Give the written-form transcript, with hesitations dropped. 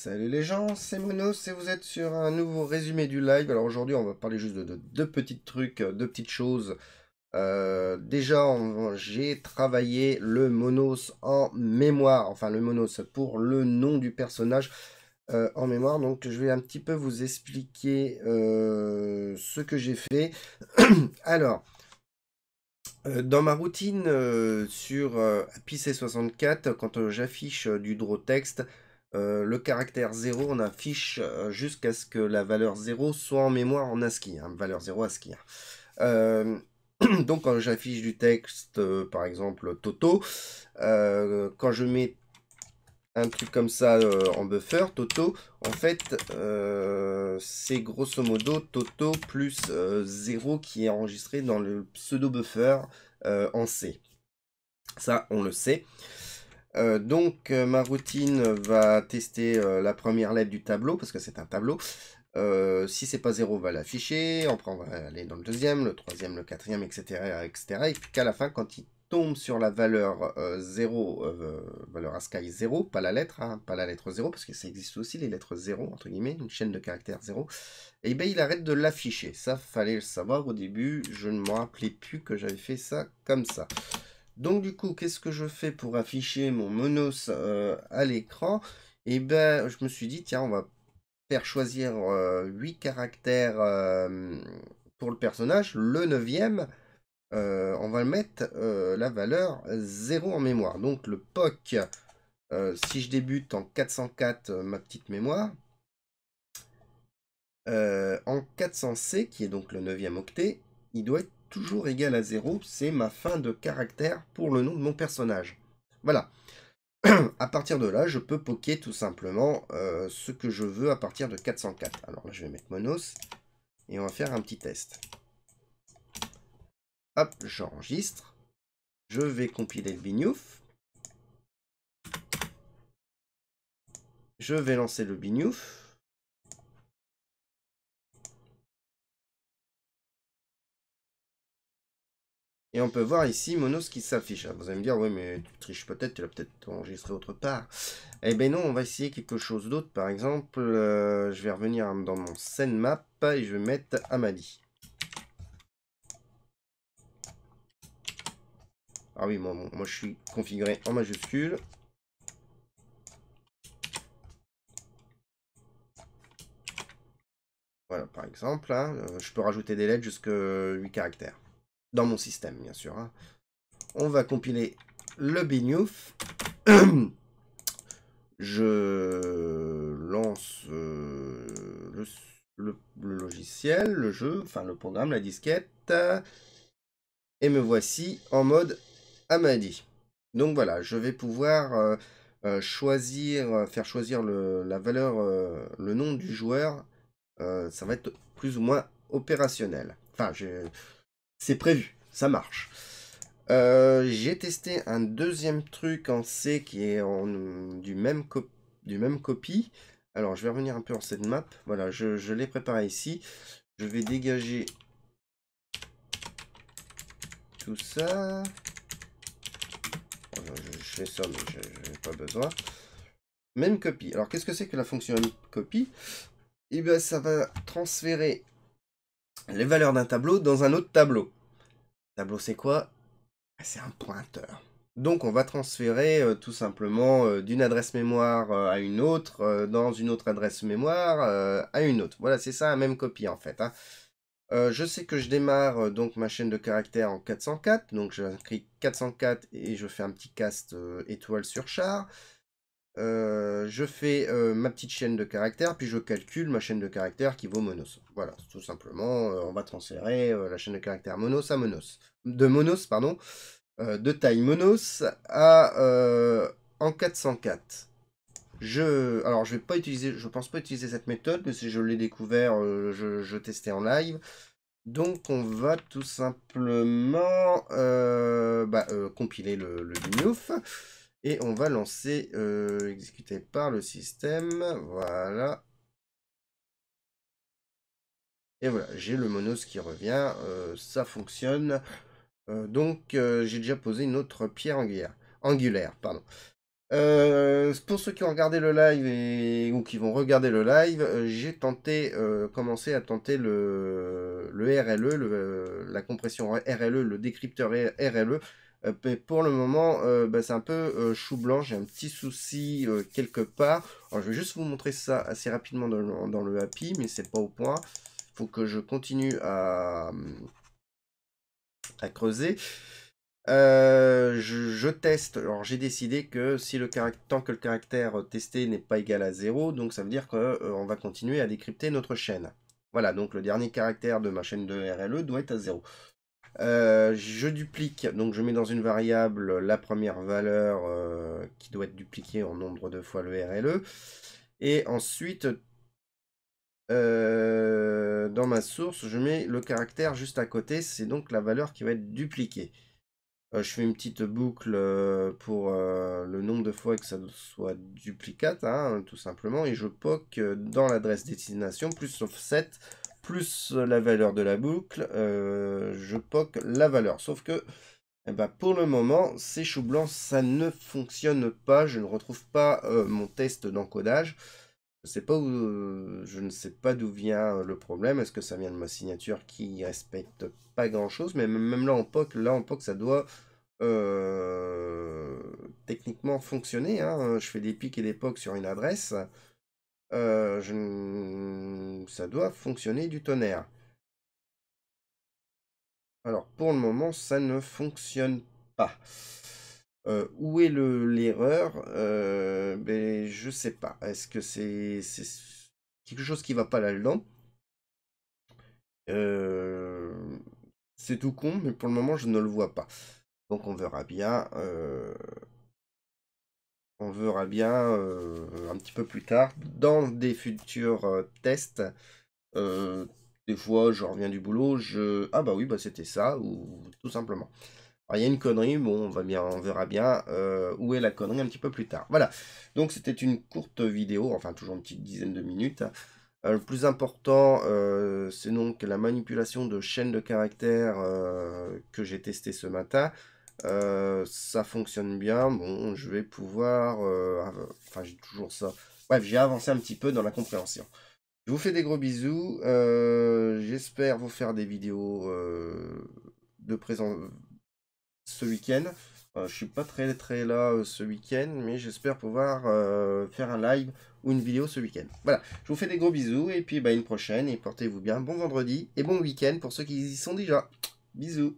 Salut les gens, c'est Monos et vous êtes sur un nouveau résumé du live. Alors aujourd'hui on va parler juste de deux petits trucs, deux petites choses. Déjà j'ai travaillé le Monos en mémoire, enfin le Monos pour le nom du personnage en mémoire. Donc je vais un petit peu vous expliquer ce que j'ai fait. Alors, dans ma routine sur PC64, quand j'affiche du draw text, le caractère 0, on affiche jusqu'à ce que la valeur 0 soit en mémoire en ASCII, hein, valeur 0 ASCII. Donc quand j'affiche du texte, par exemple Toto, quand je mets un truc comme ça en buffer, Toto, en fait, c'est grosso modo Toto plus 0 qui est enregistré dans le pseudo-buffer en C. Ça, on le sait. Donc, ma routine va tester la première lettre du tableau, parce que c'est un tableau. Si c'est pas 0, on va l'afficher. Après, on va aller dans le deuxième, le troisième, le quatrième, etc. etc. Et puis qu'à la fin, quand il tombe sur la valeur 0, valeur ASCII 0, pas la lettre, hein, pas la lettre 0, parce que ça existe aussi les lettres 0, entre guillemets, une chaîne de caractères 0, et bien il arrête de l'afficher. Ça, fallait le savoir au début, je ne me rappelais plus que j'avais fait ça comme ça. Donc du coup, qu'est-ce que je fais pour afficher mon Monos à l'écran? Et ben, je me suis dit, tiens, on va faire choisir 8 caractères pour le personnage. Le 9e, on va le mettre la valeur 0 en mémoire. Donc le POC, si je débute en 404, ma petite mémoire, en 400C, qui est donc le 9e octet, il doit être toujours égal à 0. C'est ma fin de caractère pour le nom de mon personnage. Voilà. À partir de là, je peux poker tout simplement ce que je veux à partir de 404. Alors là, je vais mettre Monos et on va faire un petit test. Hop, j'enregistre. Je vais compiler le Bignouf. Je vais lancer le Bignouf. Et on peut voir ici Monos qui s'affiche. Vous allez me dire, oui, mais tu triches peut-être, tu l'as peut-être enregistré autre part. Eh bien non, on va essayer quelque chose d'autre. Par exemple, je vais revenir dans mon scène map et je vais mettre Amadi. Ah oui, moi je suis configuré en majuscule. Voilà, par exemple, hein, je peux rajouter des lettres jusqu'à 8 caractères. Dans mon système, bien sûr. Hein. On va compiler le Bignouf. Je lance le logiciel, le jeu, enfin le programme, la disquette. Et me voici en mode Amadi. Donc voilà, je vais pouvoir faire choisir la valeur, le nom du joueur. Ça va être plus ou moins opérationnel. Enfin, c'est prévu, ça marche. J'ai testé un deuxième truc en C qui est du même copie. Alors, je vais revenir un peu en cette map. Voilà, je l'ai préparé ici. Je vais dégager tout ça. Je fais ça, mais je n'ai pas besoin. Même copie. Alors, qu'est-ce que c'est que la fonction copie? Eh bien, ça va transférer les valeurs d'un tableau dans un autre tableau. Tableau, c'est quoi? C'est un pointeur. Donc on va transférer tout simplement d'une adresse mémoire à une autre, dans une autre adresse mémoire à une autre. Voilà, c'est ça, la même copie en fait. Hein. Je sais que je démarre donc ma chaîne de caractères en 404. Donc j'inscris 404 et je fais un petit cast étoile sur char. Je fais ma petite chaîne de caractères, puis je calcule ma chaîne de caractères qui vaut Monos. Voilà, tout simplement, on va transférer la chaîne de caractères Monos à Monos. De Monos, pardon. De taille Monos en 404. Alors je vais pas utiliser, je pense pas utiliser cette méthode, mais si je l'ai découvert, je testais en live. Donc on va tout simplement compiler le Bignouf et on va lancer exécuter par le système. Voilà. Et voilà, j'ai le Monos qui revient, ça fonctionne. Donc j'ai déjà posé une autre pierre angulaire. Pardon. Pour ceux qui ont regardé le live ou qui vont regarder le live, j'ai commencé à tenter le RLE, la compression RLE, le décrypteur RLE. Mais pour le moment, bah, c'est un peu chou blanc, j'ai un petit souci quelque part. Alors, je vais juste vous montrer ça assez rapidement dans le API, mais c'est pas au point. Il faut que je continue à creuser. Je teste. Alors j'ai décidé que si tant que le caractère testé n'est pas égal à 0, donc ça veut dire qu'on va continuer à décrypter notre chaîne. Voilà, donc le dernier caractère de ma chaîne de RLE doit être à 0. Je duplique, donc je mets dans une variable la première valeur qui doit être dupliquée en nombre de fois le RLE. Et ensuite, dans ma source, je mets le caractère juste à côté, c'est donc la valeur qui va être dupliquée. Je fais une petite boucle pour le nombre de fois que ça soit duplicate, hein, tout simplement, et je poke dans l'adresse destination, plus offset, plus la valeur de la boucle, je poke la valeur. Sauf que, eh ben, pour le moment, ces choux blancs, ça ne fonctionne pas, je ne retrouve pas mon test d'encodage. Je ne sais pas d'où vient le problème. Est-ce que ça vient de ma signature qui respecte pas grand-chose? Mais même là, en POC, ça doit techniquement fonctionner, hein. Je fais des pics et des POC sur une adresse. Ça doit fonctionner du tonnerre. Alors, pour le moment, ça ne fonctionne pas. Où est l'erreur? Ben, je sais pas. Est-ce que c'est quelque chose qui va pas là-dedans? C'est tout con, mais pour le moment, je ne le vois pas. Donc, on verra bien. On verra bien un petit peu plus tard dans des futurs tests. Des fois, je reviens du boulot, ah bah oui, bah c'était ça, ou tout simplement. Alors, il y a une connerie, bon, on verra bien où est la connerie un petit peu plus tard. Voilà, donc c'était une courte vidéo, enfin toujours une petite dizaine de minutes. Le plus important, c'est donc la manipulation de chaînes de caractères que j'ai testé ce matin. Ça fonctionne bien. Bon, je vais pouvoir... enfin, j'ai toujours ça. Bref, j'ai avancé un petit peu dans la compréhension. Je vous fais des gros bisous. J'espère vous faire des vidéos de présent ce week-end. Je suis pas très là ce week-end, mais j'espère pouvoir faire un live ou une vidéo ce week-end. Voilà, je vous fais des gros bisous et puis bah, une prochaine et portez-vous bien. Bon vendredi et bon week-end pour ceux qui y sont déjà. Bisous.